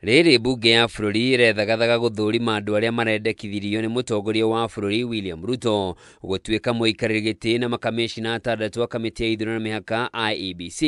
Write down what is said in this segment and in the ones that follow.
Rĩrĩ bunge ya bũrũri irethagathaga gũthũrima andũ arĩa marendekithirio nĩ mũtongoria wa bũrũri William Ruto gũtuĩka mũikarĩri gĩtĩ na makamĩcina 6 a kamĩtĩ ya ithurano na mĩhaka IEBC.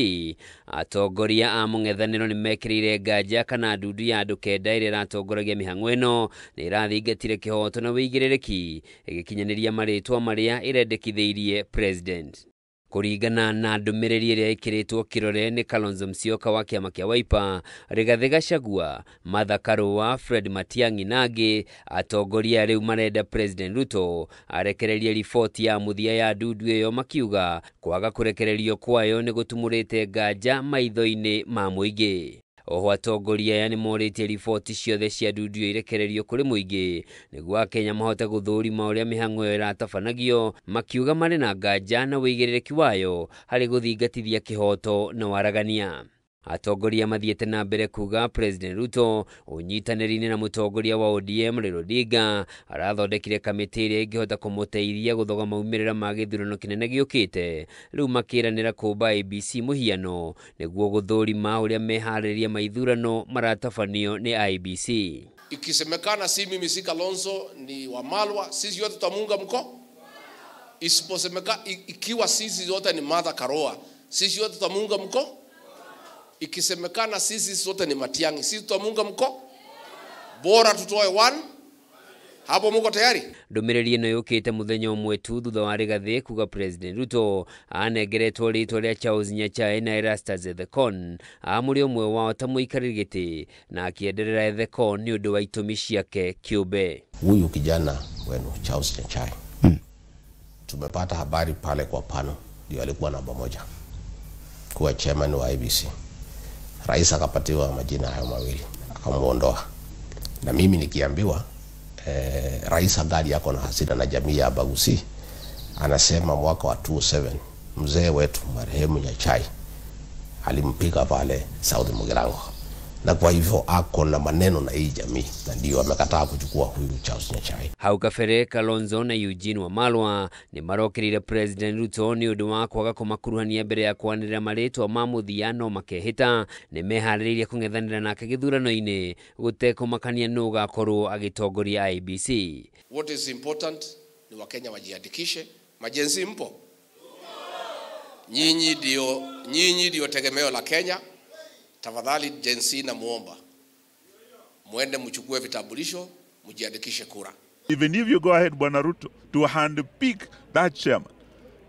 Atongoria a mũng'ethanĩro nĩ mekĩrĩire nganja kana ndundu ya andũ 9 ĩrĩa ĩratongoragia mĩhang'o ĩno nĩ ĩrathingatire kĩhoto na wĩigĩrĩrĩki ĩgĩkinyanĩria marĩtwa marĩa ĩrendekithĩirie president. Kũringana na ndũmĩrĩri ĩrĩa ĩkĩrĩtwo kĩrore nĩ Kalonzo Musyoka wa kĩama kĩa Wiper, Rigathĩ Gachagua, Martha Karũa, Fred Matiang'i na angĩ, atongoria rĩu marenda President Ruto arekererie riboti ya mũthia ya ndundu ĩyo, makiuga kwaga kũrekererio kwayo nĩ gũtumũrĩte nganja maitho-inĩ ma mũingĩ. Oho atongoria aya nĩ morĩtie riboti ciothe cia ndundu ĩyo irekererio kũrĩ mũingĩ nĩguo Akenya mahote gũthũrima ũrĩa mĩhang'o ĩyo ĩratabanagio, makiuga marĩ na nganja na wĩigĩrĩrĩki wayo harĩ gũthingatithia kĩhoto na waragania. Atongoria mathiĩte na mbere kuga President Ruto ũnyitanĩri-inĩ na mũtongoria wa ODM Raila Odinga arathondekire kamĩtĩ ĩrĩa ĩngĩhota kũmũteithia gũthoga maumĩrĩra ma gĩthurano kĩnene gĩũkĩte. Rĩu makĩranĩra kũmba IEBC mũhiano nĩguo gũthũrima ũrĩa meharĩrĩria ma ithurano maratabanio nĩ IEBC. Ikisemekana si mimi si Kalonzo ni Wamalwa, sisi yote tutamuunga mkono. Isiposemekana ikiwa sisi yote ni Martha Karũa, sisi yote tutamuunga mkono. Ikisemekana sisi sote ni Matiang'i, sisi tutamuunga mkono. Bora tutoe one. Hapo muko tayari? Ndũmĩrĩri ĩno yũkĩte mũthenya ũmwe tu thutha wa Rigathĩ kuga President Ruto anengeretwo rĩtwa rĩa Charles Nyachae na Erastus Ethekon amũrĩ ũmwe wao ta mũikarĩri gĩtĩ na akienderera Ethekon nĩ ũndũ wa itũmi ciake kĩũmbe. Huyu kijana wenu Charles Nyachae tumepata habari pale kwa pano ndio alikuwa namba 1 kuwa chairman wa IEBC. Rais akapatiwa majina hayo mawili akamuondoa, na mimi nikiambiwa rais angali yako na hasira na jamii ya Bagusi, anasema mwaka wa 2007 mzee wetu marehemu Nyachae alimpiga pale South Mugirango, na kwa hivyo ako na maneno na hii jamii, na ndio amekataa kuchukua huyu Charles Nyachae. Hau kabere Kalonzo na Eugene Wamalwa nĩ marokĩrĩire President Ruto nĩ ũndũ wa kwaga kũmakuruhania mbere ya kwanĩrĩra marĩtwa ma mũthia no makehĩta nĩ meharĩrĩirie kũng'ethanĩra nake gĩthurano-inĩ gũtekũmakania nũ ũgakorwo agĩtongoria IEBC. What is important ni Wakenya wajiandikishe. Majenzi mpo? Nyinyi ndio tegemeo la Kenya. Tafadhali jensi na muomba muende mchukue vitambulisho mjiandikishe kura. Even if you go ahead Bwana Ruto to handpick that chairman,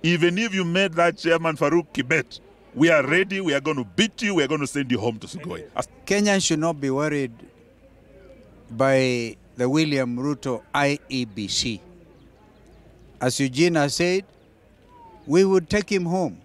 even if you made that chairman Farouk Kibet, we are ready, we are going to beat you, we are going to send you home to Sugoi. Kenyans should not be worried by the William Ruto IEBC. As Eugene has said, we would take him home.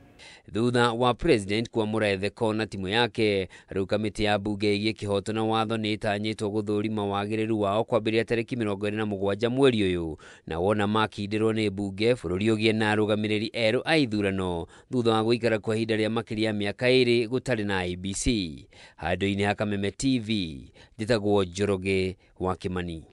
Thutha wa president kuamũra Ethekon na timu yake, rĩu kamĩtĩ ya bunge ĩgiĩ kĩhoto na watho nĩ ĩtanyĩtwo gũthũrima wagĩrĩru wao kwambĩrĩria tarĩki 27 mweri ũyũ, na wona makindĩrwo nĩ bunge bũrũri ũgĩe na arũgamĩrĩri erũ a ithurano thutha wa gũikara kwa ihinda rĩa makĩria ya mĩaka 2 gũtarĩ na IEBC. Handũ-inĩ ha Kameme TV, njĩtagwo Njoroge wa Kimani.